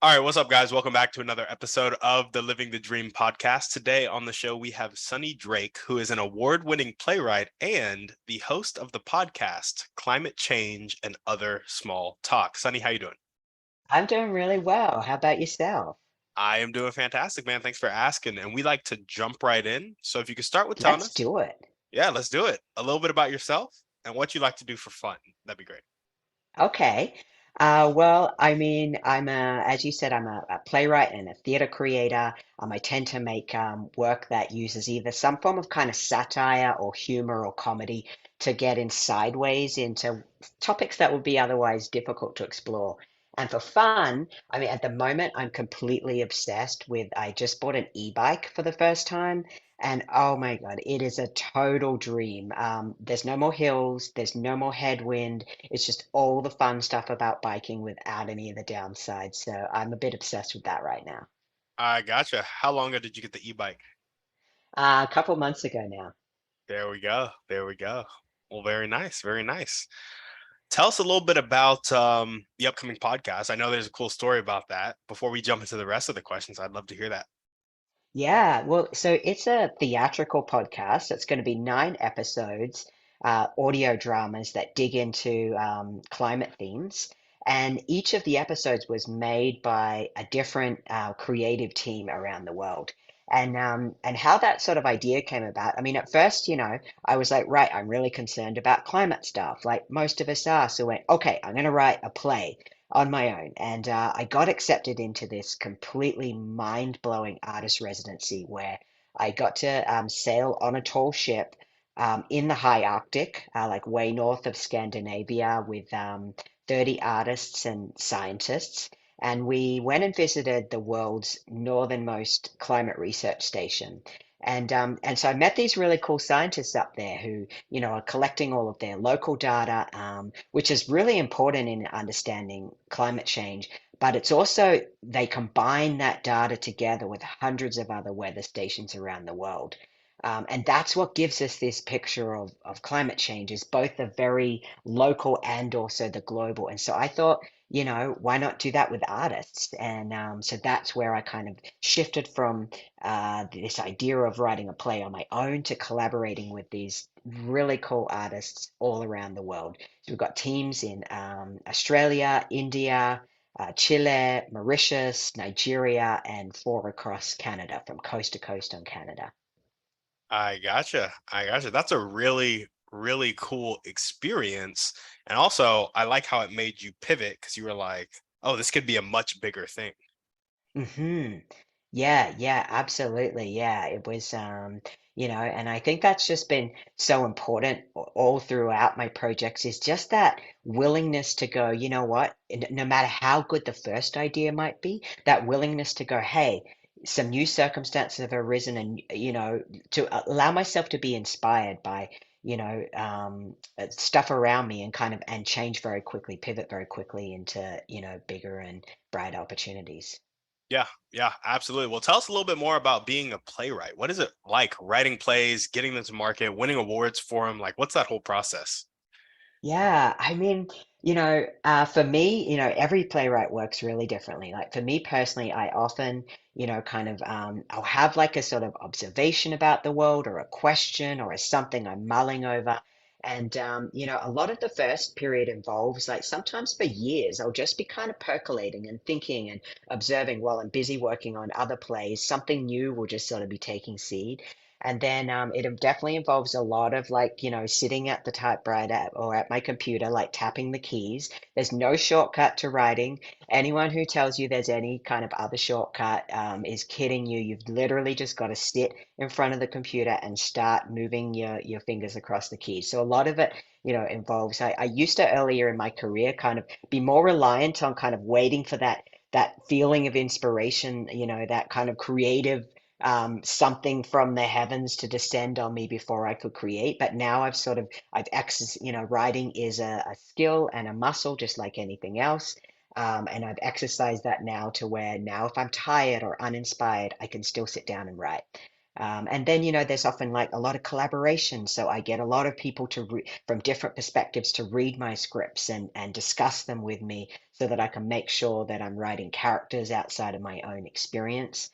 All right, what's up, guys? Welcome back to another episode of the Living the Dream podcast. Today on the show, we have Sunny Drake, who is an award-winning playwright and the host of the podcast Climate Change and Other Small Talk. Sunny, how you doing? I'm doing really well. How about yourself? I am doing fantastic, man. Thanks for asking. And we like to jump right in. So if you could start with telling Let's us, do it. yeah, let's do it. A little bit about yourself and what you like to do for fun. That'd be great. Okay. As you said, I'm a playwright and a theater creator. I tend to make work that uses either some form of kind of satire or humor or comedy to get in sideways into topics that would be otherwise difficult to explore. And for fun, at the moment, I'm completely obsessed with, I just bought an e-bike for the first time. And oh my God, it is a total dream. There's no more hills, there's no more headwind. It's just all the fun stuff about biking without any of the downsides. So I'm a bit obsessed with that right now. I gotcha. How long ago did you get the e-bike? A couple months ago now. There we go. There we go. Well, very nice. Very nice. Tell us a little bit about the upcoming podcast. I know there's a cool story about that. Before we jump into the rest of the questions, I'd love to hear that. Yeah, well, so it's a theatrical podcast. It's going to be 9 episodes, audio dramas that dig into climate themes. And each of the episodes was made by a different creative team around the world. And how that sort of idea came about. At first, I was like, right, I'm really concerned about climate stuff, like most of us are. So I went, okay, I'm going to write a play on my own. And I got accepted into this completely mind-blowing artist residency where I got to sail on a tall ship in the high Arctic, like way north of Scandinavia, with 30 artists and scientists. And we went and visited the world's northernmost climate research station. And so I met these really cool scientists up there who, are collecting all of their local data, which is really important in understanding climate change. But it's also, they combine that data together with hundreds of other weather stations around the world. And that's what gives us this picture of climate change is both the very local and also the global. And so I thought, why not do that with artists? And so that's where I kind of shifted from this idea of writing a play on my own to collaborating with these really cool artists all around the world. So we've got teams in Australia, India, Chile, Mauritius, Nigeria, and 4 across Canada, from coast to coast on Canada. I gotcha. I gotcha. That's a really, really cool experience. And also, I like how it made you pivot because you were like, oh, this could be a much bigger thing. Hmm. Yeah, yeah, absolutely. Yeah, it was, and I think that's just been so important all throughout my projects is just that willingness to go, you know what, no matter how good the first idea might be, that willingness to go, hey, some new circumstances have arisen and, to allow myself to be inspired by, stuff around me and kind of, and change very quickly, pivot very quickly into, bigger and brighter opportunities. Yeah, yeah, absolutely. Well, tell us a little bit more about being a playwright. What is it like writing plays, getting them to market, winning awards for them? Like, what's that whole process? Yeah, for me, every playwright works really differently. Like for me personally, I often, I'll have like a sort of observation about the world or a question or a something I'm mulling over. And, a lot of the first period involves like sometimes for years, I'll just be kind of percolating and thinking and observing while I'm busy working on other plays. Something new will just sort of be taking seed. And then it definitely involves a lot of like, sitting at the typewriter or at my computer, like tapping the keys. There's no shortcut to writing. Anyone who tells you there's any kind of other shortcut is kidding you. You've literally just got to sit in front of the computer and start moving your fingers across the keys. So a lot of it, involves, I used to earlier in my career kind of be more reliant on kind of waiting for that feeling of inspiration, that kind of creative something from the heavens to descend on me before I could create. But now I've access, writing is a skill and a muscle just like anything else. And I've exercised that now to where now if I'm tired or uninspired, I can still sit down and write. And then, there's often like a lot of collaboration. So I get a lot of people from different perspectives to read my scripts and discuss them with me. so that I can make sure that I'm writing characters outside of my own experience,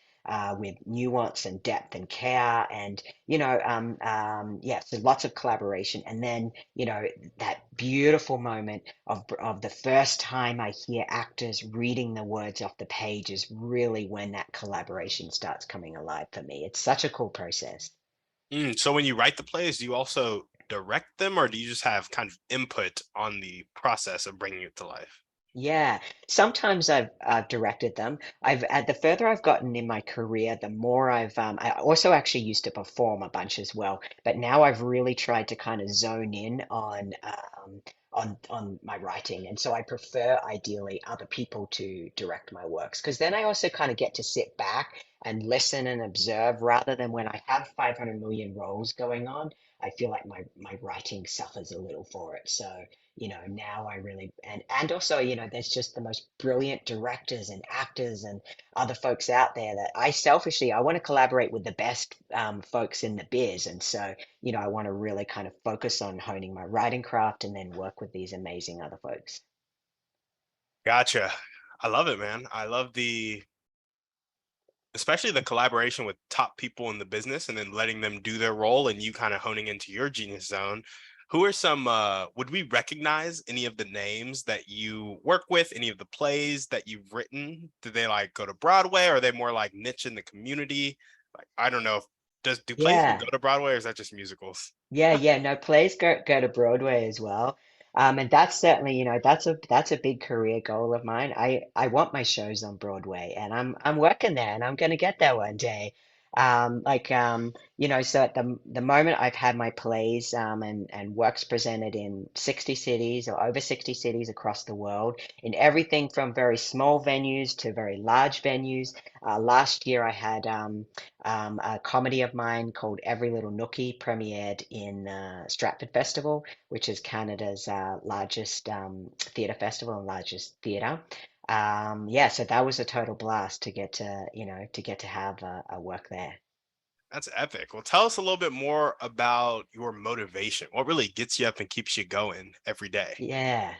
with nuance and depth and care, and yeah, so lots of collaboration. And then, that beautiful moment of the first time I hear actors reading the words off the page is really when that collaboration starts coming alive for me. It's such a cool process. So when you write the plays, do you also direct them, or do you just have kind of input on the process of bringing it to life? Yeah, sometimes I've directed them. The further I've gotten in my career, the more I also actually used to perform a bunch as well, but now I've really tried to kind of zone in on my writing, and so I prefer ideally other people to direct my works, because then I also kind of get to sit back and listen and observe rather than when I have 500 million roles going on. I feel like my writing suffers a little for it. So now I really, and also, there's just the most brilliant directors and actors and other folks out there that I want to collaborate with the best folks in the biz. And so, I want to really kind of focus on honing my writing craft and then work with these amazing other folks. Gotcha. I love it, man. I love especially the collaboration with top people in the business and then letting them do their role and you kind of honing into your genius zone. Who are some would we recognize any of the names that you work with, any of the plays that you've written? Do they like go to Broadway, or are they more like niche in the community? Like, I don't know if do plays even Yeah. go to Broadway, or is that just musicals? Yeah, yeah, no, plays go to Broadway as well. And that's certainly, that's a big career goal of mine. I want my shows on Broadway, and I'm working there, and I'm gonna get there one day. So at the moment I've had my plays and works presented in 60 cities or over 60 cities across the world, in everything from very small venues to very large venues. Last year I had a comedy of mine called Every Little Nookie premiered in Stratford Festival, which is Canada's largest theatre festival and largest theatre. Yeah, so that was a total blast to get to have a work there. That's epic. Well, tell us a little bit more about your motivation. What really gets you up and keeps you going every day? Yeah.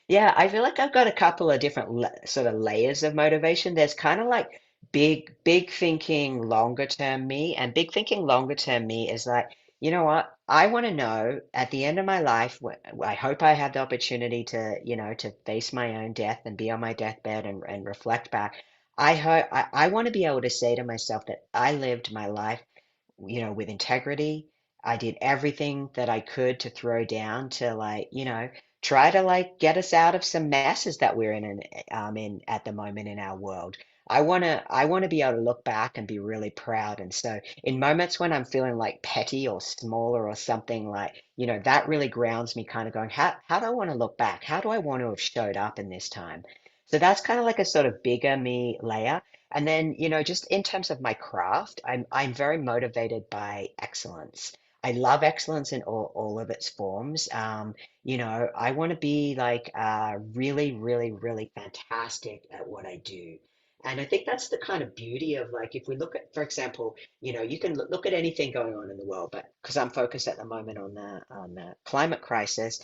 Yeah, I feel like I've got a couple of different sort of layers of motivation. There's kind of like big thinking, longer term me, and big thinking, longer term me is like, you know what? I want to know at the end of my life, I hope I have the opportunity to face my own death and be on my deathbed and reflect back. I want to be able to say to myself that I lived my life with integrity. I did everything that I could to throw down to try to get us out of some messes that we're in at the moment in our world. I wanna be able to look back and be really proud. And so in moments when I'm feeling like petty or smaller or something that really grounds me kind of going, how do I want to look back? How do I want to have showed up in this time? So that's kind of like a sort of bigger me layer. And then, just in terms of my craft, I'm very motivated by excellence. I love excellence in all of its forms. I want to be really, really, really fantastic at what I do. And I think that's the kind of beauty of if we look at, for example, you can look at anything going on in the world, but because I'm focused at the moment on the climate crisis,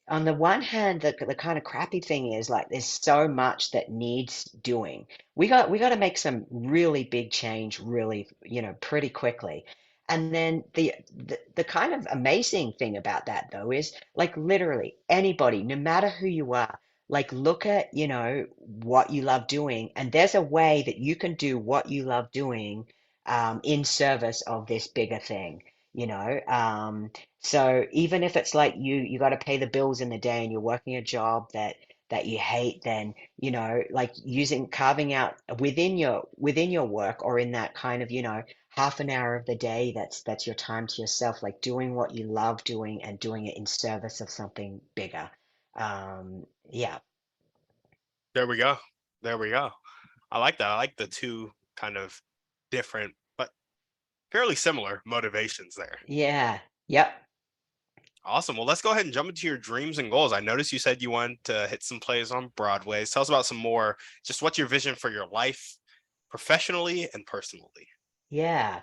on the one hand, the kind of crappy thing is there's so much that needs doing. We got to make some really big change really, pretty quickly. And then the kind of amazing thing about that though is literally anybody, no matter who you are, look at, what you love doing, and there's a way that you can do what you love doing in service of this bigger thing, you know. So even if it's like you got to pay the bills in the day and you're working a job that you hate, then using carving out within your work, or in that kind of half an hour of the day that's your time to yourself, doing what you love doing and doing it in service of something bigger. Yeah. There we go. There we go. I like that. I like the two kind of different but fairly similar motivations there. Yeah. Yep. Awesome. Well, let's go ahead and jump into your dreams and goals. I noticed you said you wanted to hit some plays on Broadway. Tell us about some more, just what's your vision for your life professionally and personally? Yeah.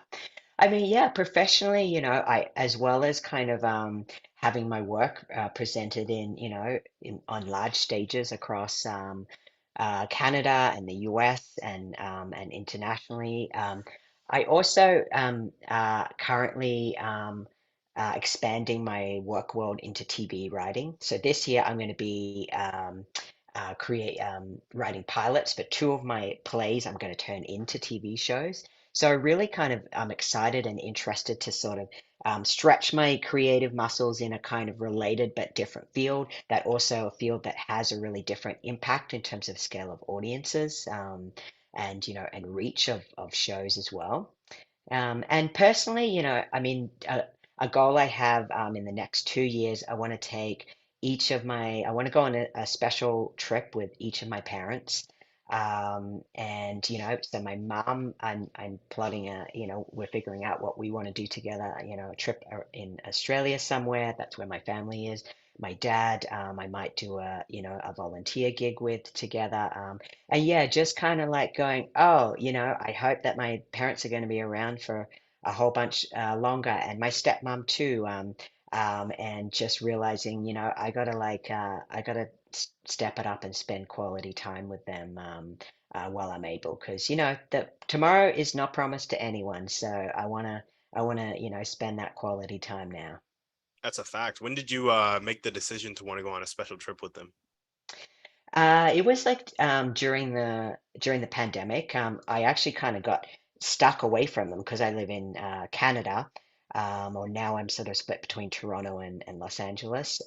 I mean, yeah, professionally, I as well as kind of having my work presented in, on large stages across Canada and the US and internationally. I also currently expanding my work world into TV writing. So this year I'm going to be create writing pilots for two of my plays I'm going to turn into TV shows. So I really kind of I'm excited and interested to sort of stretch my creative muscles in a kind of related but different field, that also a field that has a really different impact in terms of scale of audiences, and and reach of shows as well. And personally, I mean, a goal I have in the next 2 years, I want to take I want to go on a special trip with each of my parents. And, so my mom, I'm plotting we're figuring out what we want to do together, a trip in Australia somewhere. That's where my family is. My dad, I might do a volunteer gig with together. And yeah, just kind of like going, oh, I hope that my parents are going to be around for a whole bunch longer, and my stepmom too. And just realizing, I gotta step it up and spend quality time with them while I'm able, because that tomorrow is not promised to anyone. So I wanna, spend that quality time now. That's a fact. When did you make the decision to want to go on a special trip with them? It was like during the pandemic. I actually kind of got stuck away from them because I live in Canada, or now I'm sort of split between Toronto and Los Angeles.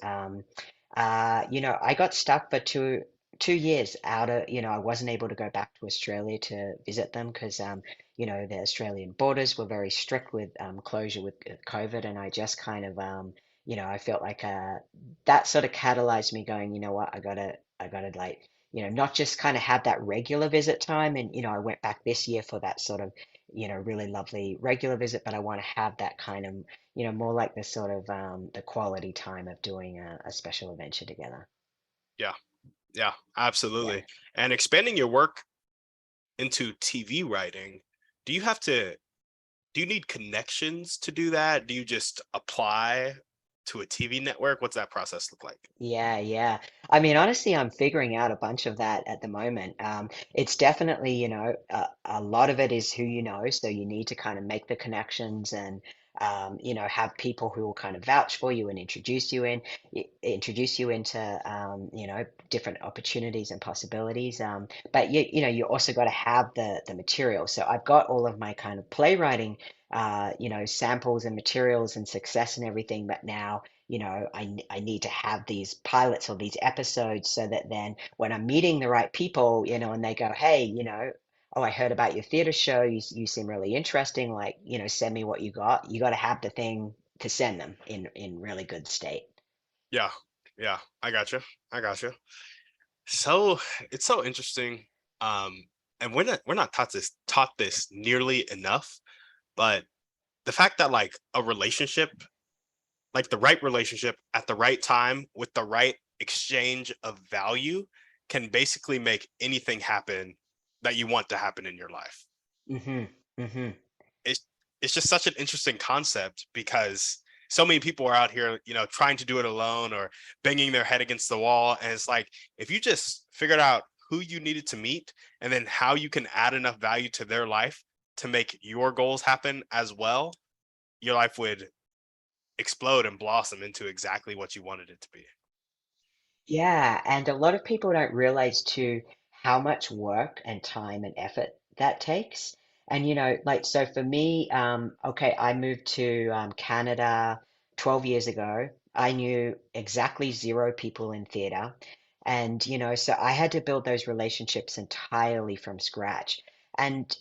I got stuck for two years out of, I wasn't able to go back to Australia to visit them because, the Australian borders were very strict with closure with COVID, and I just kind of, I felt like that sort of catalyzed me going, you know what, I gotta like, not just kind of have that regular visit time. And, I went back this year for that sort of, really lovely regular visit, but I want to have that kind of, more like the sort of the quality time of doing a special adventure together. Yeah, yeah, Yeah. absolutely. And expanding your work into TV writing, do you have to do you need connections to do that? Do you just apply to a TV network? What's that process look like? Yeah, yeah. I mean, honestly, I'm figuring out a bunch of that at the moment. It's definitely, a lot of it is who you know. So you need to kind of make the connections and, have people who will kind of vouch for you and introduce you into, different opportunities and possibilities. But you also got to have the material. So I've got all of my kind of playwriting, samples and materials and success and everything. But now I need to have these pilots or these episodes so that then when I'm meeting the right people, and they go, hey, oh, I heard about your theater show. You seem really interesting. Like, send me what you got. You got to have the thing to send them in really good state. Yeah, yeah, I gotcha. I gotcha. So it's so interesting. Um, and we're not taught this nearly enough, but the fact that like a relationship, like the right relationship at the right time with the right exchange of value can basically make anything happen that you want to happen in your life. Hmm. Hmm. it's it's just such an interesting concept because so many people are out here, trying to do it alone or banging their head against the wall. And it's like, if you just figured out who you needed to meet and then how you can add enough value to their life to make your goals happen as well, your life would explode and blossom into exactly what you wanted it to be. Yeah, and a lot of people don't realize too how much work and time and effort that takes. And like so for me, okay, I moved to Canada 12 years ago. I knew exactly zero people in theater. And so I had to build those relationships entirely from scratch. And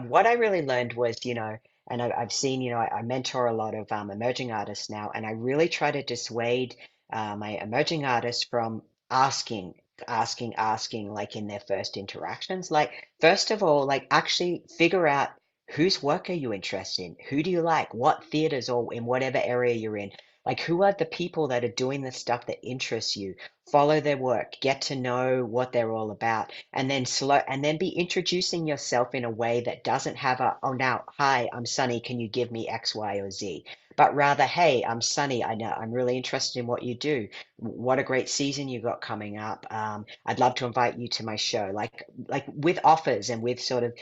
what I really learned was, and I've seen, I mentor a lot of emerging artists now, and I really try to dissuade my emerging artists from asking, asking, like in their first interactions. Like, first of all, like actually figure out whose work are you interested in? Who do you like? What theaters or in whatever area you're in? Like, who are the people that are doing the stuff that interests you? follow their work, get to know what they're all about, and then be introducing yourself in a way that doesn't have a, oh, now, hi, I'm Sunny, can you give me X, Y, or Z? But rather, hey, I'm Sunny. I know I'm really interested in what you do. What a great season you got coming up. I'd love to invite you to my show. Like with offers and with sort of,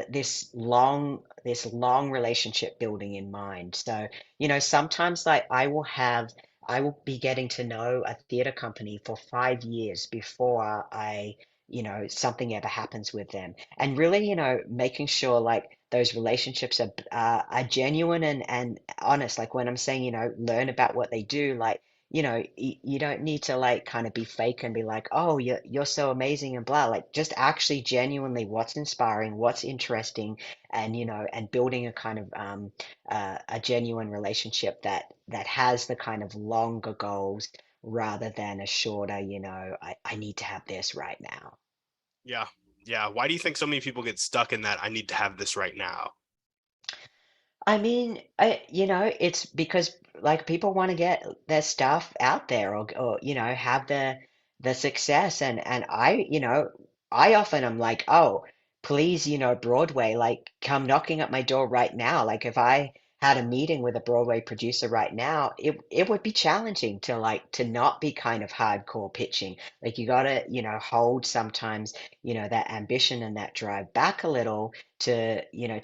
this long relationship building in mind. So, sometimes like I will be getting to know a theater company for 5 years before something ever happens with them. And really, making sure like those relationships are genuine and honest. Like when I'm saying, learn about what they do, like, you don't need to like kind of be fake and be like, oh, you're so amazing and blah. Like just actually genuinely what's inspiring, what's interesting, and and building a kind of a genuine relationship that has the kind of longer goals rather than a shorter, I need to have this right now. Yeah. Yeah. Why do you think so many people get stuck in that I need to have this right now? I mean, it's because like people want to get their stuff out there or have the success and I often am like, oh, please, Broadway, like come knocking at my door right now. Like if I had a meeting with a Broadway producer right now, it would be challenging to not be kind of hardcore pitching. Like you gotta, hold sometimes, that ambition and that drive back a little to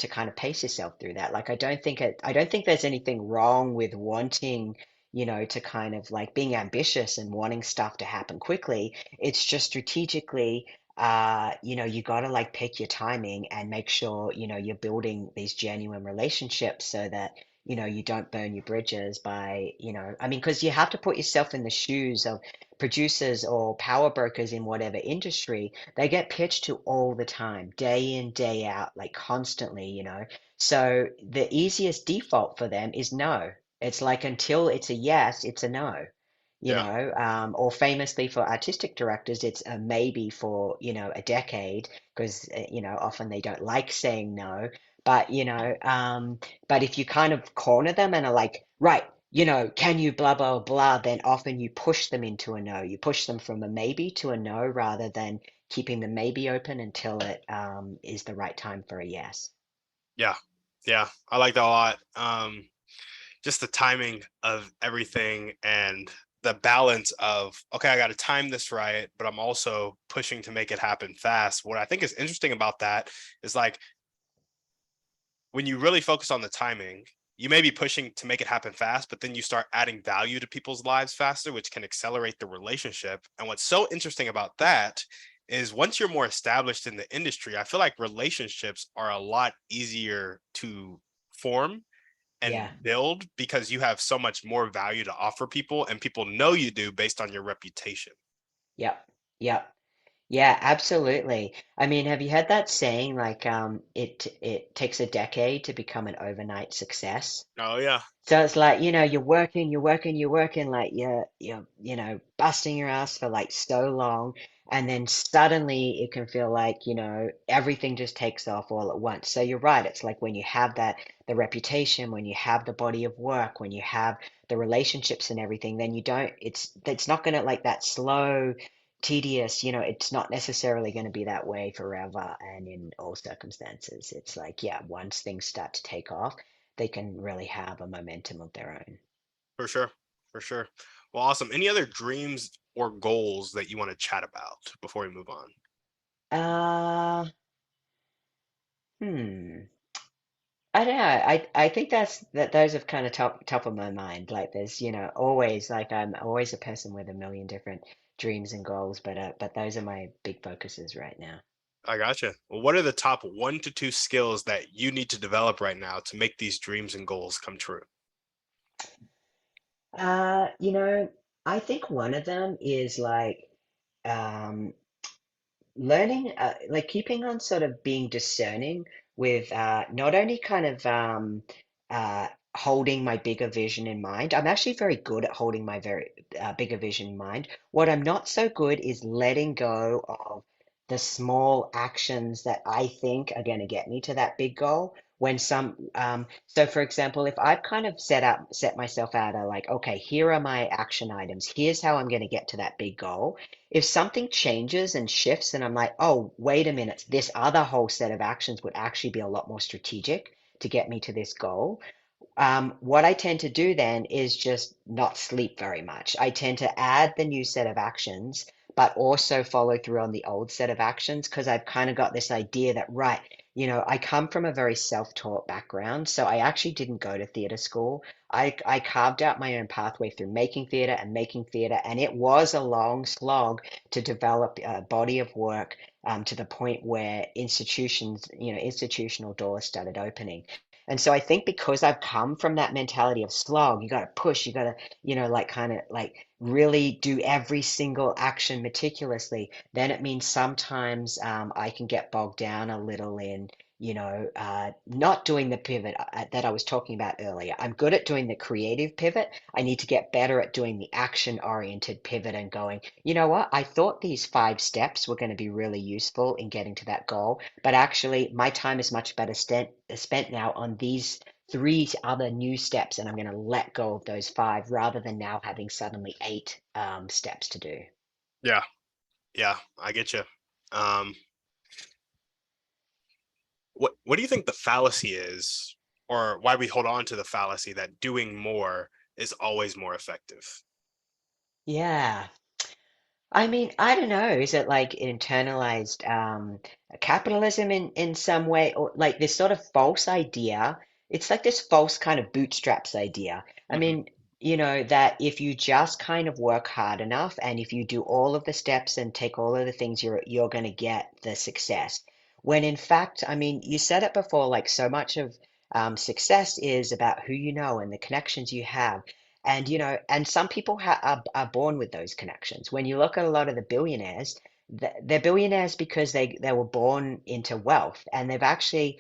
kind of pace yourself through that. Like I don't think there's anything wrong with wanting, to kind of like being ambitious and wanting stuff to happen quickly. It's just strategically, you got to like pick your timing and make sure, you're building these genuine relationships so that, you don't burn your bridges by, I mean, because you have to put yourself in the shoes of producers or power brokers in whatever industry. They get pitched to all the time, day in, day out, like constantly, So the easiest default for them is no. It's like until it's a yes, it's a no, Yeah. or famously for artistic directors, it's a maybe for, a decade because, often they don't like saying no. But, but if you kind of corner them and are like, right, can you blah, blah, blah, then often you push them into a no. You push them from a maybe to a no rather than keeping the maybe open until it is the right time for a yes. Yeah. Yeah. I like that a lot. Just the timing of everything and the balance of, okay, I got to time this right, but I'm also pushing to make it happen fast. What I think is interesting about that is like when you really focus on the timing, you may be pushing to make it happen fast, but then you start adding value to people's lives faster, which can accelerate the relationship. And what's so interesting about that is once you're more established in the industry, I feel like relationships are a lot easier to form and Yeah. build because you have so much more value to offer people and people know you do based on your reputation. Yep. Yep. Yeah, absolutely. I mean, have you heard that saying like it takes a decade to become an overnight success? Oh yeah, So it's like, you're working like you're busting your ass for like so long, and then suddenly it can feel like, everything just takes off all at once. So you're right. It's like when you have the reputation, when you have the body of work, when you have the relationships and everything, then you don't, it's not gonna like that slow, tedious, it's not necessarily going to be that way forever and in all circumstances. It's like, yeah, once things start to take off they can really have a momentum of their own. for sure. For sure. Well, awesome. Any other dreams or goals that you want to chat about before we move on? Uh, hmm. I don't know. I think that those are kind of top of my mind. Like there's, always like I'm always a person with a million different dreams and goals, but those are my big focuses right now. I gotcha. Well, what are the top 1 to 2 skills that you need to develop right now to make these dreams and goals come true? Uh, you know, I think one of them is like um learning, like keeping on sort of being discerning with not only kind of holding my bigger vision in mind. I'm actually very good at holding my very bigger vision in mind. What I'm not so good is letting go of the small actions that I think are going to get me to that big goal when so for example, if I've kind of set myself out a like, okay, here are my action items, here's how I'm going to get to that big goal. If something changes and shifts and I'm like, oh, wait a minute, this other whole set of actions would actually be a lot more strategic to get me to this goal. What I tend to do then is just not sleep very much. I tend to add the new set of actions, but also follow through on the old set of actions because I've kind of got this idea that, right, I come from a very self-taught background. So I actually didn't go to theater school. I carved out my own pathway through making theater, and it was a long slog to develop a body of work to the point where institutional doors started opening. And so I think because I've come from that mentality of slog, you got to push, you got to, like kind of like really do every single action meticulously, then it means sometimes I can get bogged down a little in, not doing the pivot that I was talking about earlier. I'm good at doing the creative pivot. I need to get better at doing the action-oriented pivot and going, you know what? I thought these 5 steps were going to be really useful in getting to that goal. But actually, my time is much better spent now on these 3 other new steps, and I'm going to let go of those 5 rather than now having suddenly 8 steps to do. Yeah, yeah, I get you. Um, what do you think the fallacy is, or why we hold on to the fallacy that doing more is always more effective? Yeah. I mean, I don't know. Is it like internalized capitalism in some way, or like this sort of false idea? It's like this false kind of bootstraps idea. I Hmm. mean, that if you just kind of work hard enough, and if you do all of the steps and take all of the things, you're going to get the success. When in fact, I mean, you said it before, like so much of success is about who you know and the connections you have. And and some people are born with those connections. When you look at a lot of the billionaires, they're billionaires because they were born into wealth, and they've actually,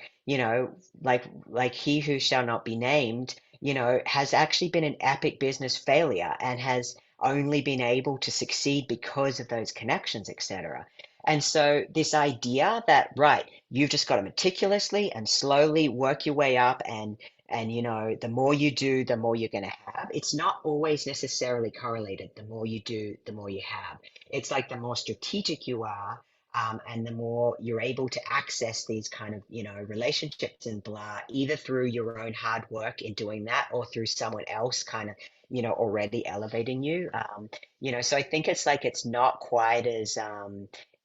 like he who shall not be named, has actually been an epic business failure and has only been able to succeed because of those connections, etc. And so this idea that, right, you've just got to meticulously and slowly work your way up, and the more you do, the more you're going to have. It's not always necessarily correlated. The more you do, the more you have. It's like the more strategic you are, and the more you're able to access these kind of, relationships and blah, either through your own hard work in doing that or through someone else kind of, already elevating you. So I think it's like it's not quite as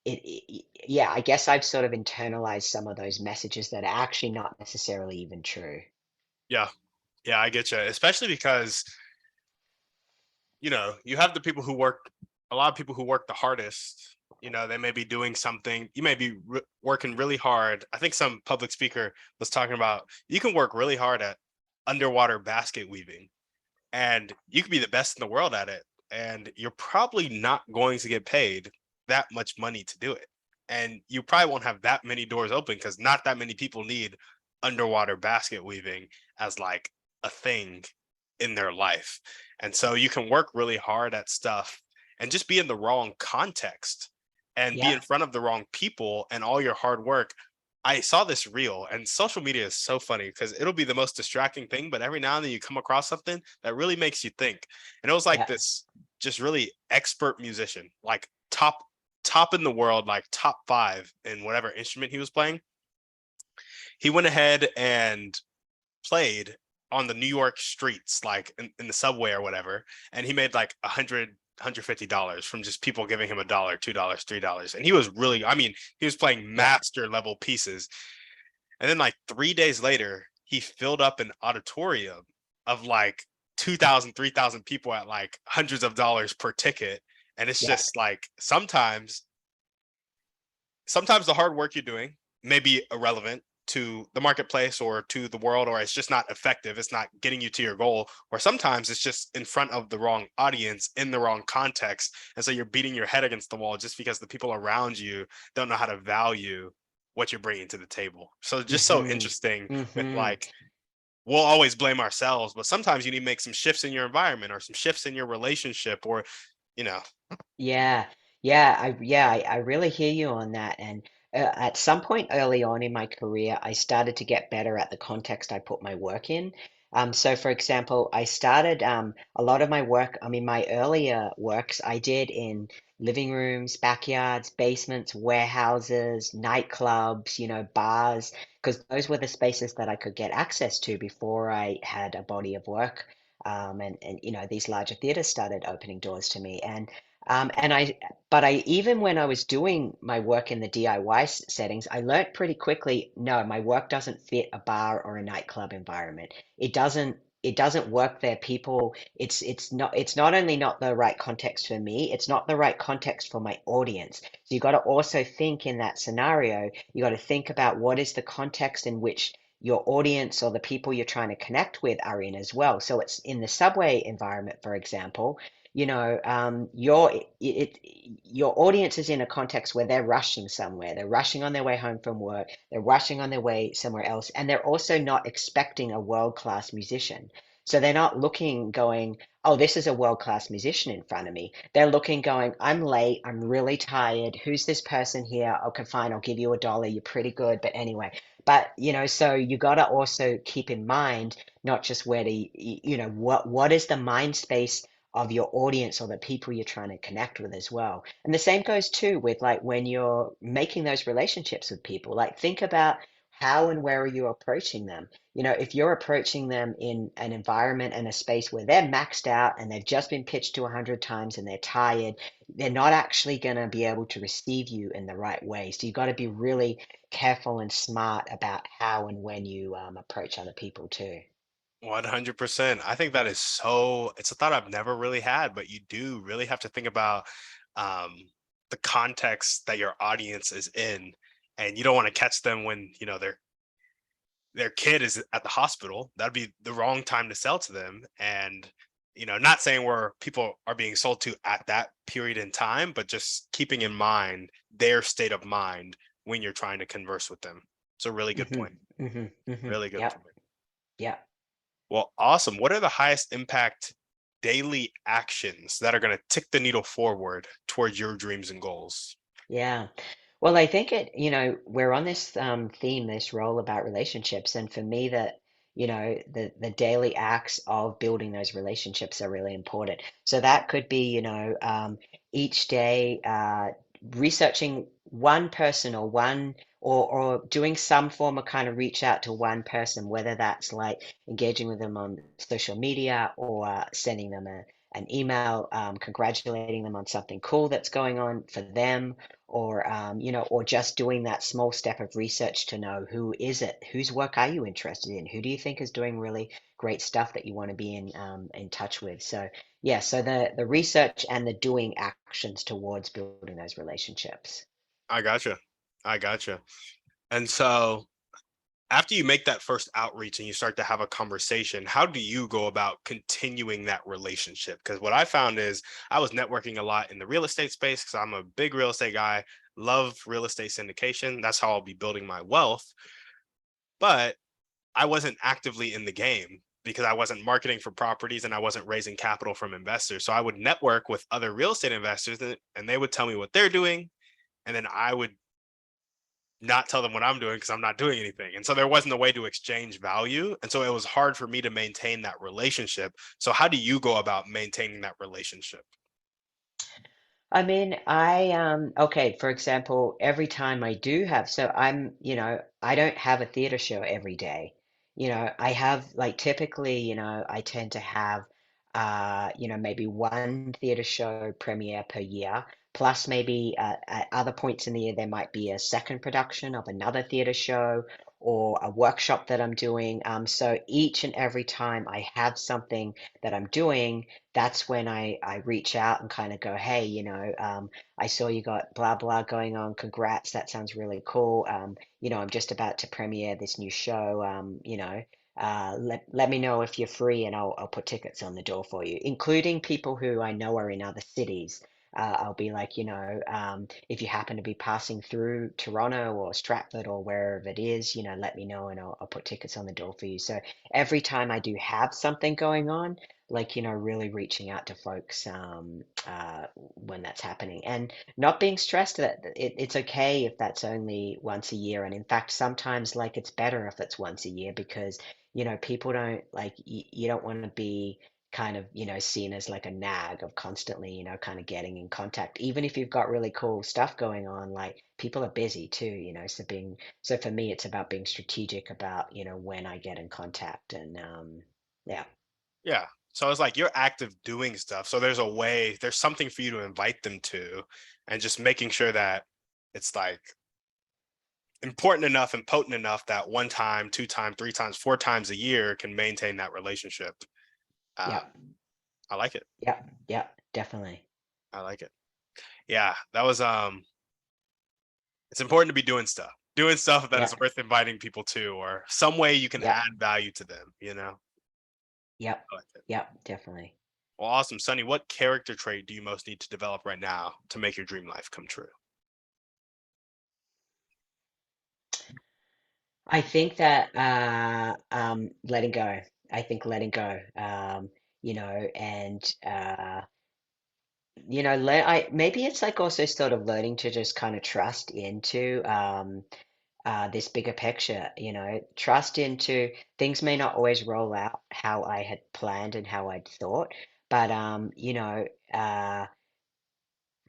yeah, I guess I've sort of internalized some of those messages that are actually not necessarily even true. Yeah, yeah, I get you. Especially because you have the people who work, a lot of people who work the hardest. They may be doing something. You may be working really hard. I think some public speaker was talking about you can work really hard at underwater basket weaving, and you could be the best in the world at it, and you're probably not going to get paid that much money to do it, and you probably won't have that many doors open because not that many people need underwater basket weaving as like a thing in their life. And so you can work really hard at stuff and just be in the wrong context and be Yeah. in front of the wrong people, and all your hard work. I saw this reel, and social media is so funny because it'll be the most distracting thing, but every now and then you come across something that really makes you think. And it was like Yeah. this just really expert musician, like top in the world, like top 5 in whatever instrument he was playing. He went ahead and played on the New York streets, like in the subway or whatever, and he made like $150 from just people giving him $1, $2, $3. And he was really, I mean, he was playing Yeah. master level pieces. And then like 3 days later, he filled up an auditorium of like 2,000, 3,000 people at like hundreds of dollars per ticket. And it's Yeah. just like sometimes the hard work you're doing may be irrelevant to the marketplace or to the world, or it's just not effective, it's not getting you to your goal, or sometimes it's just in front of the wrong audience in the wrong context, and so you're beating your head against the wall just because the people around you don't know how to value what you're bringing to the table. So just so Mm-hmm. interesting with Mm-hmm. like, we'll always blame ourselves, but sometimes you need to make some shifts in your environment or some shifts in your relationship, or you know Yeah. Yeah. I really hear you on that. And at some point early on in my career, I started to get better at the context I put my work in. So, for example, I started a lot of my work, I mean, my earlier works I did in living rooms, backyards, basements, warehouses, nightclubs, bars, because those were the spaces that I could get access to before I had a body of work. And these larger theaters started opening doors to me. And but even when I was doing my work in the DIY settings, I learned pretty quickly, no, my work doesn't fit a bar or a nightclub environment. It doesn't work there. People, it's not only not the right context for me, it's not the right context for my audience. So you got to also think in that scenario, you got to think about what is the context in which your audience or the people you're trying to connect with are in as well. So it's in the subway environment, for example, your audience is in a context where they're rushing somewhere. They're rushing on their way home from work. They're rushing on their way somewhere else, and they're also not expecting a world-class musician. So they're not looking, going, "Oh, this is a world-class musician in front of me." They're looking, going, "I'm late. I'm really tired. Who's this person here? Okay, fine. I'll give you $1. You're pretty good, but anyway." But so you got to also keep in mind not just where to, what is the mind space of your audience or the people you're trying to connect with as well. And the same goes too with like when you're making those relationships with people, like think about how and where are you approaching them? If you're approaching them in an environment and a space where they're maxed out and they've just been pitched to 100 times and they're tired, they're not actually going to be able to receive you in the right way. So you've got to be really careful and smart about how and when you approach other people too. 100%. I think that is it's a thought I've never really had, but you do really have to think about um, the context that your audience is in. And you don't want to catch them when, their kid is at the hospital. That'd be the wrong time to sell to them. And, not saying where people are being sold to at that period in time, but just keeping in mind their state of mind when you're trying to converse with them. It's a really good Hmm. point. Hmm. Hmm. Really good Yep. point. Yep. Well, awesome. What are the highest impact daily actions that are going to tick the needle forward towards your dreams and goals? Yeah. Well, I think we're on this theme, this role about relationships, and for me that, the daily acts of building those relationships are really important. So that could be, each day researching one person or or doing some form of kind of reach out to one person, whether that's like engaging with them on social media or sending them an email, congratulating them on something cool that's going on for them, or just doing that small step of research to know who is it, whose work are you interested in, who do you think is doing really great stuff that you want to be in touch with. So yeah, so the research and the doing actions towards building those relationships. I gotcha. I gotcha. And so after you make that first outreach and you start to have a conversation, how do you go about continuing that relationship? Because what I found is I was networking a lot in the real estate space because I'm a big real estate guy, love real estate syndication. That's how I'll be building my wealth. But I wasn't actively in the game because I wasn't marketing for properties and I wasn't raising capital from investors. So I would network with other real estate investors and they would tell me what they're doing. And then I would not tell them what I'm doing because I'm not doing anything. And so there wasn't a way to exchange value. And so it was hard for me to maintain that relationship. So how do you go about maintaining that relationship? I mean, okay, for example, every time I do have, so I don't have a theater show every day. I have like typically, I tend to have maybe one theater show premiere per year, plus maybe at other points in the year there might be a second production of another theater show or a workshop that I'm doing. So each and every time I have something that I'm doing, that's when I reach out and kind of go, hey, I saw you got blah blah going on. Congrats, that sounds really cool. I'm just about to premiere this new show. Let me know if you're free, and I'll put tickets on the door for you, including people who I know are in other cities. I'll be like, if you happen to be passing through Toronto or Stratford or wherever it is, let me know and I'll put tickets on the door for you. So every time I do have something going on, like, really reaching out to folks when that's happening, and not being stressed that it's okay if that's only once a year. And in fact, sometimes like it's better if it's once a year because, people don't like you don't want to be kind of, seen as like a nag of constantly, kind of getting in contact. Even if you've got really cool stuff going on, like people are busy too, so for me, it's about being strategic about, when I get in contact and yeah, Yeah. So it's like you're active doing stuff. So there's something for you to invite them to, and just making sure that it's like important enough and potent enough that one time, two times, three times, four times a year can maintain that relationship. Uh, yeah, I like it. yeah, yeah, definitely. I like it. Yeah, that was it's important to be doing stuff that is Yeah, worth inviting people to, or some way you can yeah, add value to them. yep, I like it. yep, definitely. Well, awesome, Sonny. What character trait do you most need to develop right now to make your dream life come true? I think that letting go. I think letting go. And maybe it's like also sort of learning to just kind of trust into this bigger picture. Trust into things may not always roll out how I had planned and how I'd thought, but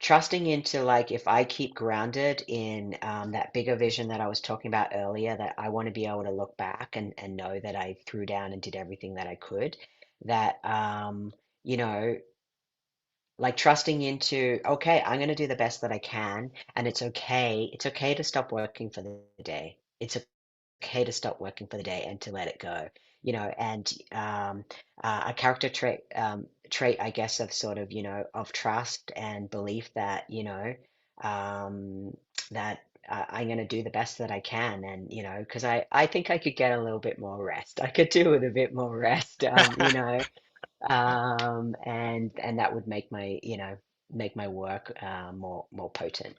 trusting into like if I keep grounded in that bigger vision that I was talking about earlier, that I want to be able to look back and know that I threw down and did everything that I could, that you know, like trusting into, okay, I'm going to do the best that I can, and it's okay. It's okay to stop working for the day. It's okay to stop working for the day and to let it go, and a character trait, I guess, of sort of, of trust and belief that, that I'm going to do the best that I can. And, because I think I could get a little bit more rest. I could do with a bit more rest, and that would make my work more potent,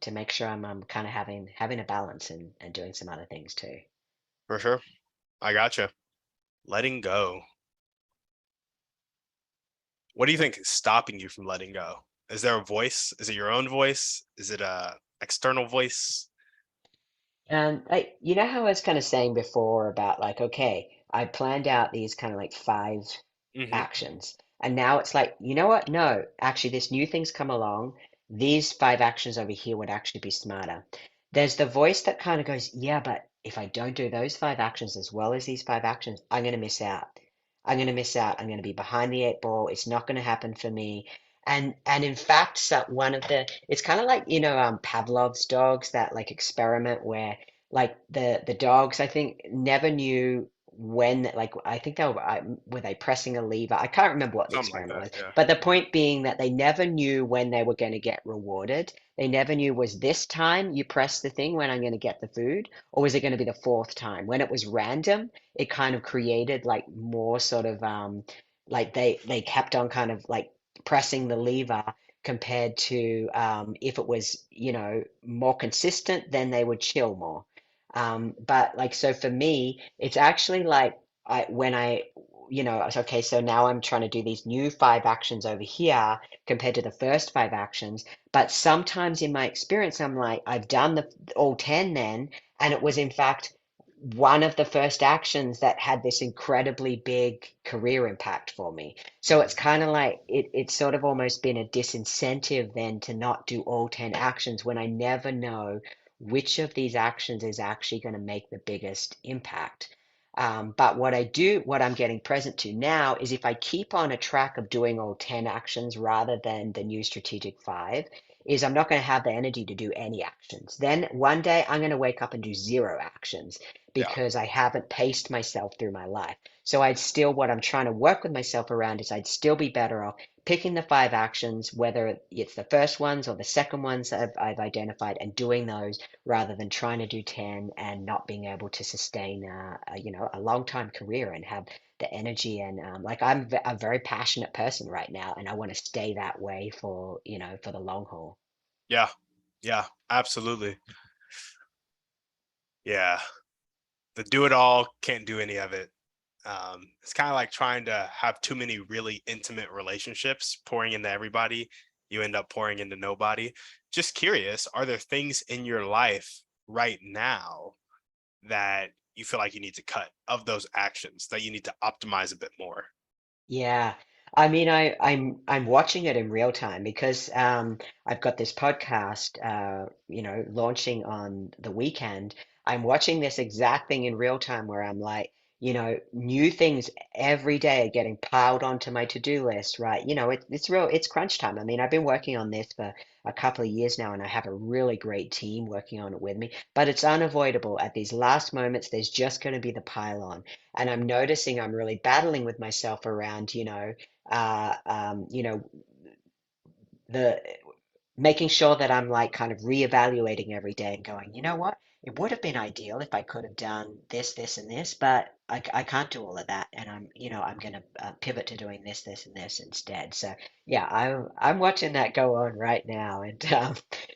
to make sure I'm kind of having a balance and doing some other things too. For sure. I gotcha. Letting go. What do you think is stopping you from letting go? Is there a voice? Is it your own voice? Is it a external voice? Like, how I was kind of saying before about like, okay, I planned out these kind of like five Hmm. actions, and now it's like, you know what? No, actually, this new thing's come along. These five actions over here would actually be smarter. There's the voice that kind of goes, yeah, but if I don't do those five actions as well as these five actions, I'm going to miss out. I'm going to miss out. I'm going to be behind the eight ball. It's not going to happen for me. And in fact, so one of the it's kind of like, Pavlov's dogs, that like experiment where like the dogs, I think, never knew when, like, I think were they pressing a lever? I can't remember what the Something like experiment that. was, Yeah. but the point being that they never knew when they were going to get rewarded. They never knew, was this time you press the thing when I'm going to get the food, or was it going to be the fourth time? When it was random, it kind of created like more sort of like they kept on kind of like pressing the lever, compared to if it was, more consistent, then they would chill more. But like, so for me, it's actually like when I was okay, so now I'm trying to do these new five actions over here compared to the first five actions. But sometimes in my experience, I'm like, I've done the all 10 then, and it was in fact one of the first actions that had this incredibly big career impact for me. So it's Mhm. kind of like it's sort of almost been a disincentive then to not do all 10 actions when I never know which of these actions is actually going to make the biggest impact. But what I'm getting present to now is if I keep on a track of doing all 10 actions rather than the new strategic five, is I'm not going to have the energy to do any actions. Then one day I'm going to wake up and do zero actions Yeah. because I haven't paced myself through my life. So what I'm trying to work with myself around is I'd still be better off picking the five actions, whether it's the first ones or the second ones that I've identified, and doing those rather than trying to do 10 and not being able to sustain a long time career and have the energy. And like I'm a very passionate person right now, and I want to stay that way for, for the long haul. Yeah. Yeah. Absolutely. Yeah. The do it all can't do any of it. It's kind of like trying to have too many really intimate relationships, pouring into everybody. You end up pouring into nobody. Just curious, are there things in your life right now that you feel like you need to cut of those actions that you need to optimize a bit more? Yeah. I mean, I'm watching it in real time because I've got this podcast launching on the weekend. I'm watching this exact thing in real time where I'm like, new things every day are getting piled onto my to-do list, right? It's crunch time. I mean, I've been working on this for a couple of years now, and I have a really great team working on it with me, but it's unavoidable. At these last moments, there's just going to be the pile on. And I'm noticing I'm really battling with myself around, uh, um, you know, the making sure that I'm like kind of reevaluating every day and going, you know what? It would have been ideal if I could have done this, this, and this, but I can't do all of that. And I'm going to pivot to doing this, this, and this instead. So yeah, I'm watching that go on right now. And,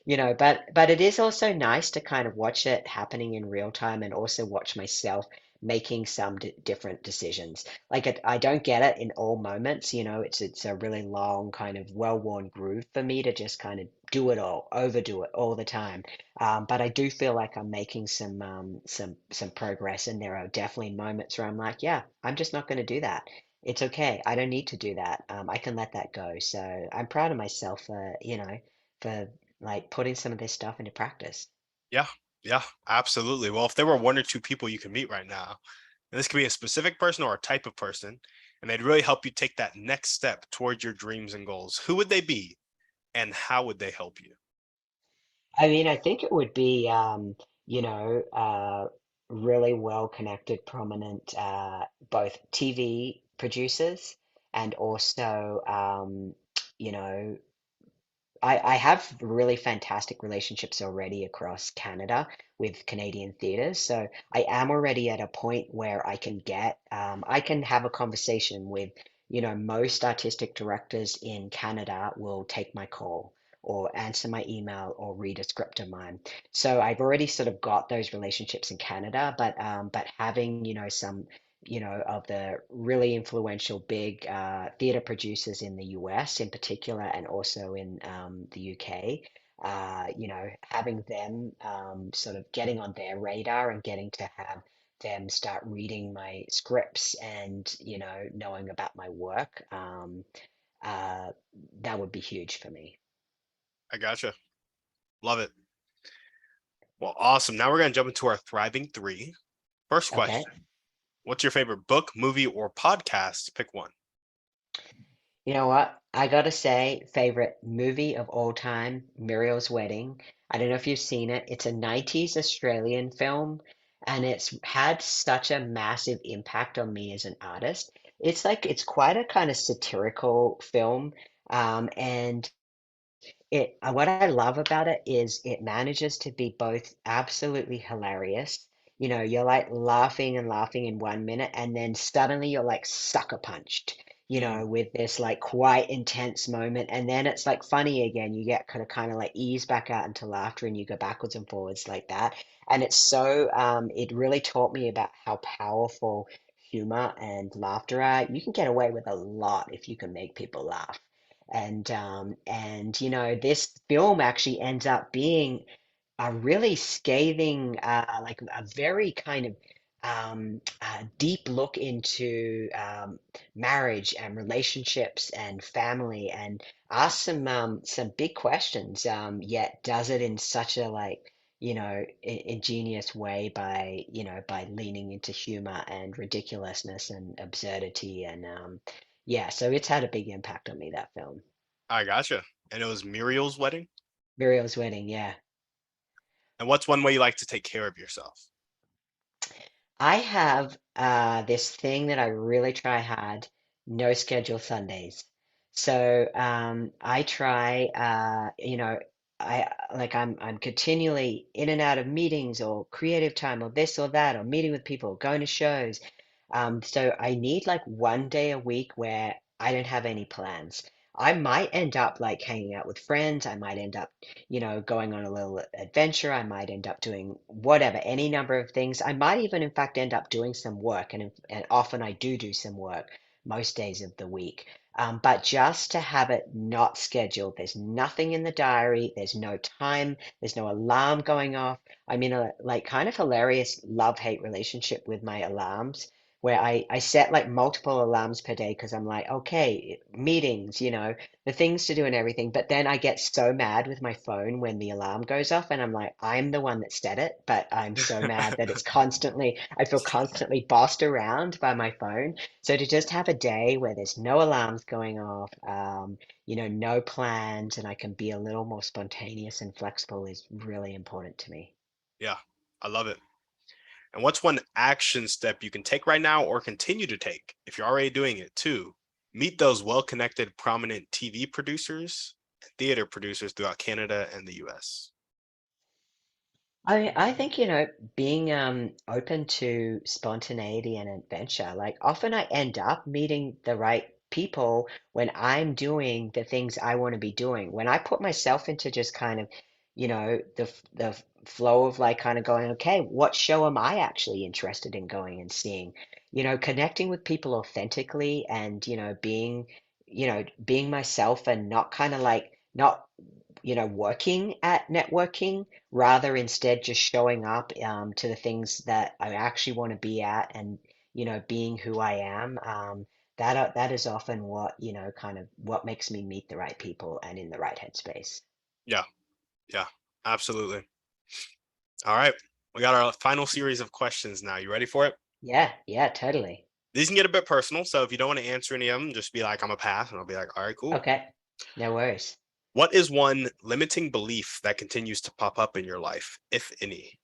but it is also nice to kind of watch it happening in real time and also watch myself making some different decisions. Like I don't get it in all moments, it's a really long kind of well-worn groove for me to just kind of do it all, overdo it all the time. But I do feel like I'm making some progress, and there are definitely moments where I'm like, yeah, I'm just not going to do that. It's okay. I don't need to do that. I can let that go. So I'm proud of myself for like putting some of this stuff into practice. Yeah, yeah, absolutely. Well, if there were one or two people you can meet right now, and this could be a specific person or a type of person, and they'd really help you take that next step towards your dreams and goals, who would they be and how would they help you? I mean, I think it would be, you know, uh, really well connected, prominent, both TV producers and also, you know, I have really fantastic relationships already across Canada with Canadian theatres. So I am already at a point where I can have a conversation with, most artistic directors in Canada will take my call or answer my email or read a script of mine. So I've already sort of got those relationships in Canada, but having, some of the really influential big theatre producers in the US in particular, and also in the UK. Having them sort of getting on their radar and getting to have them start reading my scripts and knowing about my work. Uh, that would be huge for me. I gotcha. Love it. Well, awesome. Now we're going to jump into our thriving three. First Okay. question. What's your favorite book, movie, or podcast? Pick one. You know what? I gotta say, favorite movie of all time, Muriel's Wedding. I don't know if you've seen it. It's a 90s Australian film, and it's had such a massive impact on me as an artist. It's quite a kind of satirical film, and what I love about it is it manages to be both absolutely hilarious. You're like laughing and laughing in 1 minute, and then suddenly you're like sucker punched, Mm, with this like quite intense moment, and then it's like funny again. You get kind of like ease back out into laughter, and you go backwards and forwards like that. And it really taught me about how powerful humor and laughter are. You can get away with a lot if you can make people laugh. And this film actually ends up being a really scathing, like a very kind of deep look into marriage and relationships and family, and asks some big questions. Yet does it in such a like ingenious way by leaning into humor and ridiculousness and absurdity, and yeah, so it's had a big impact on me, that film. I gotcha. And it was Muriel's wedding. Muriel's Wedding, yeah. And what's one way you like to take care of yourself? I have this thing that I really try hard, no schedule Sundays. So I try I'm continually in and out of meetings or creative time or this or that or meeting with people, going to shows. So I need like one day a week where I don't have any plans. I might end up like hanging out with friends. I might end up, going on a little adventure. I might end up doing whatever, any number of things. I might even, in fact, end up doing some work. And often I do some work most days of the week. But just to have it not scheduled, there's nothing in the diary, there's no time, there's no alarm going off. I'm in a like kind of hilarious love-hate relationship with my alarms where I set like multiple alarms per day because I'm like, okay, meetings, the things to do and everything. But then I get so mad with my phone when the alarm goes off, and I'm like, I'm the one that set it, but I'm so mad that I feel constantly bossed around by my phone. So to just have a day where there's no alarms going off, no plans, and I can be a little more spontaneous and flexible is really important to me. Yeah, I love it. And what's one action step you can take right now or continue to take if you're already doing it to meet those well connected, prominent TV producers and theater producers throughout Canada and the US? I think, being open to spontaneity and adventure, like often I end up meeting the right people when I'm doing the things I want to be doing. When I put myself into just kind of, the flow of like kind of going, okay, what show am I actually interested in going and seeing? Connecting with people authentically and, being myself and not kind of like not working at networking, rather instead just showing up to the things that I actually want to be at and, being who I am. That is often what, kind of what makes me meet the right people and in the right headspace. Yeah, yeah, absolutely. All right. We got our final series of questions now. You ready for it? Yeah, yeah, totally. These can get a bit personal. So if you don't want to answer any of them, just be like, I'm a pass. And I'll be like, all right, cool. Okay, no worries. What is one limiting belief that continues to pop up in your life, if any?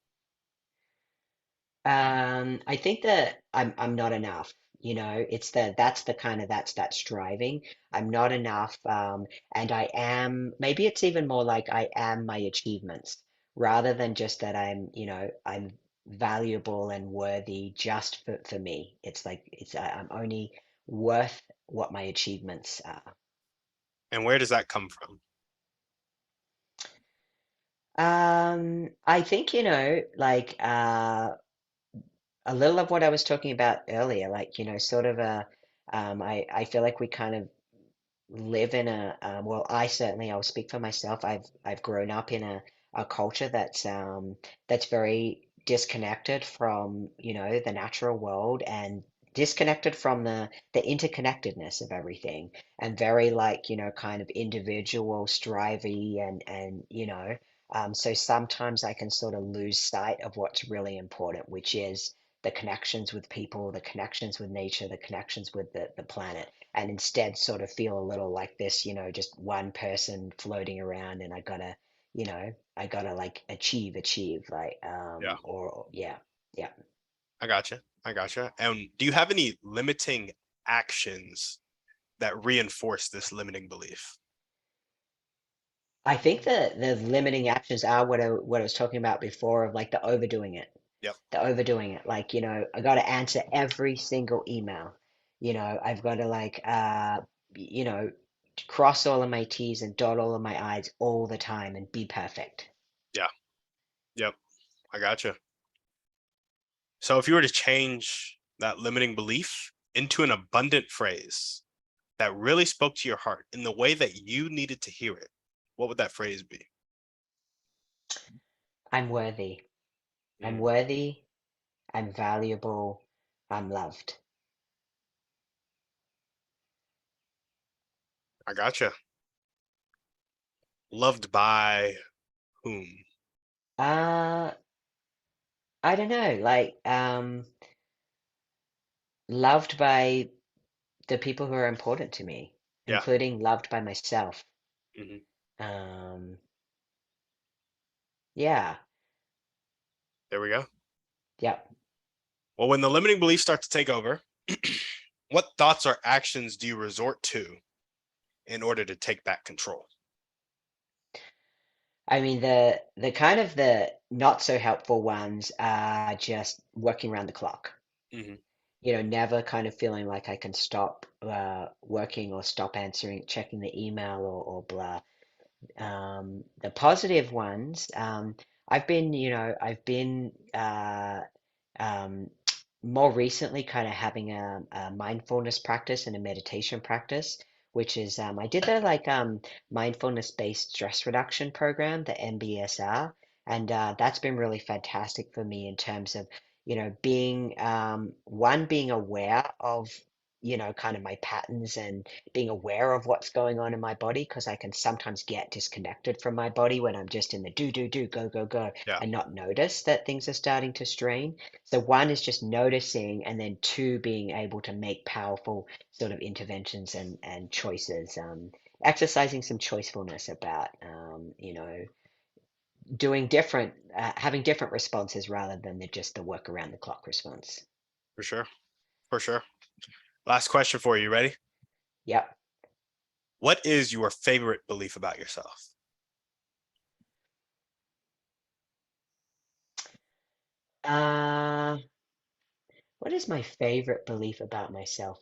I think that I'm not enough. It's that's that striving. I'm not enough. And I am, maybe it's even more like I am my achievements rather than just that I'm valuable and worthy just for me. It's like I'm only worth what my achievements are. And where does that come from? I think, like a little of what I was talking about earlier, like, sort of I feel like we kind of live in well, I certainly, I'll speak for myself. I've grown up in a culture that's very disconnected from, the natural world and disconnected from the interconnectedness of everything and very like, kind of individual, strivey and, so sometimes I can sort of lose sight of what's really important, which is the connections with people, the connections with nature, the connections with the planet and instead sort of feel a little like this, just one person floating around and I gotta like achieve, like, Yeah, or yeah, yeah. I gotcha. I gotcha. And do you have any limiting actions that reinforce this limiting belief? I think that the limiting actions are what I was talking about before of like Yep. the overdoing it. Like, I gotta answer every single email. I've got to like, you know, cross all of my T's and dot all of my I's all the time and be perfect. Yeah. Yep. I gotcha. So if you were to change that limiting belief into an abundant phrase that really spoke to your heart in the way that you needed to hear it, what would that phrase be? I'm worthy. I'm Mm, worthy. I'm valuable. I'm loved. I gotcha. Loved by whom? Uh, I don't know, like, loved by the people who are important to me, Yeah. including loved by myself. Hmm. Um, yeah, There we go. yep. Well, when the limiting beliefs start to take over, what thoughts or actions do you resort to in order to take back control? I mean, the kind of the not so helpful ones are just working around the clock. Hmm. never kind of feeling like I can stop working or stop answering, checking the email or blah. The positive ones, I've been um, more recently kind of having a mindfulness practice and a meditation practice, which is I did the mindfulness-based stress reduction program, the MBSR, and that's been really fantastic for me in terms of, being being aware of, kind of my patterns and being aware of what's going on in my body because I can sometimes get disconnected from my body when I'm just in the do, go, go, go, Yeah, and not notice that things are starting to strain. So one is just noticing, and then two, being able to make powerful sort of interventions and choices, exercising some choicefulness about, doing different, having different responses rather than just the work around the clock response. for sure. For sure. Last question for you. Ready? Yep. What is your favorite belief about yourself? Uh, what is my favorite belief about myself?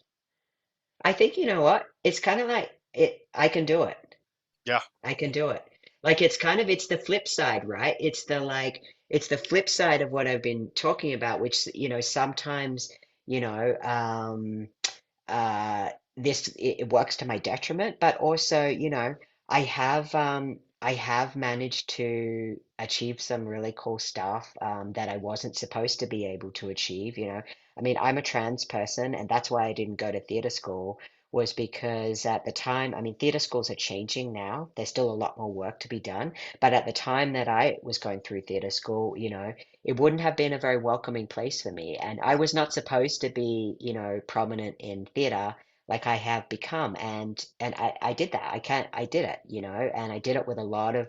I think you know what? It's kind of like it, I can do it. Yeah, I can do it. Like it's the flip side, right? It's the flip side of what I've been talking about, which, sometimes, you know, um, this it works to my detriment, but also, I have managed to achieve some really cool stuff that I wasn't supposed to be able to achieve, I mean, I'm a trans person, and that's why I didn't go to theater school, was because at the time, I mean, theater schools are changing now. There's still a lot more work to be done, but at the time that I was going through theater school, it wouldn't have been a very welcoming place for me. And I yeah, was not supposed to be, prominent in theater like I have become. And I did that. I did it, and I did it with a lot of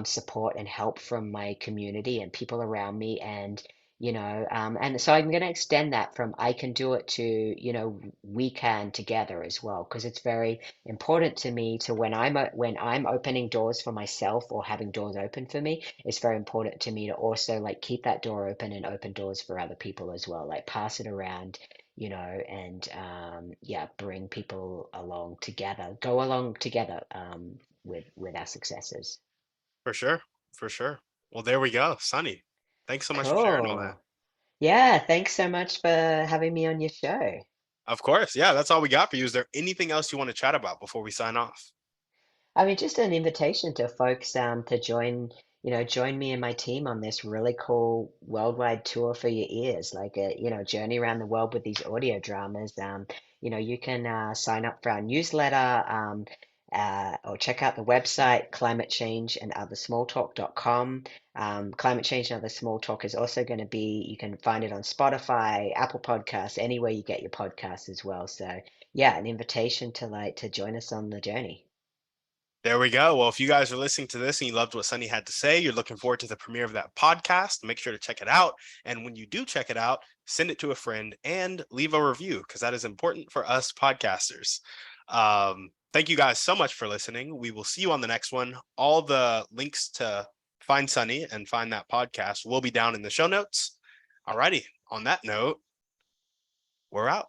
support and help from my community and people around me. And so I'm going to extend that from I can do it to, we can together as well, because it's very important to me to when I'm opening doors for myself or having doors open for me, it's very important to me to also like keep that door open and open doors for other people as well, like pass it around, and yeah, bring people along together, go along together with our successes. for sure. For sure. Well, there we go. Sunny, thanks so much for sharing all that. Cool. Yeah, thanks so much for having me on your show. Of course. Yeah, that's all we got for you. Is there anything else you want to chat about before we sign off? I mean, just an invitation to folks to join, join me and my team on this really cool worldwide tour for your ears, like a, journey around the world with these audio dramas. You can sign up for our newsletter, or check out the website climatechangeandothersmalltalk.com. Climate Change and Other Small Talk is also going to be, you can find it on Spotify, Apple Podcasts, anywhere you get your podcasts as well. So yeah, an invitation to join us on the journey. There we go. Well, if you guys are listening to this and you loved what Sunny had to say, you're looking forward to the premiere of that podcast, make sure to check it out. And when you do check it out, send it to a friend and leave a review because that is important for us podcasters. Thank you guys so much for listening. We will see you on the next one. All the links to find Sunny and find that podcast will be down in the show notes. Alrighty. On that note, we're out.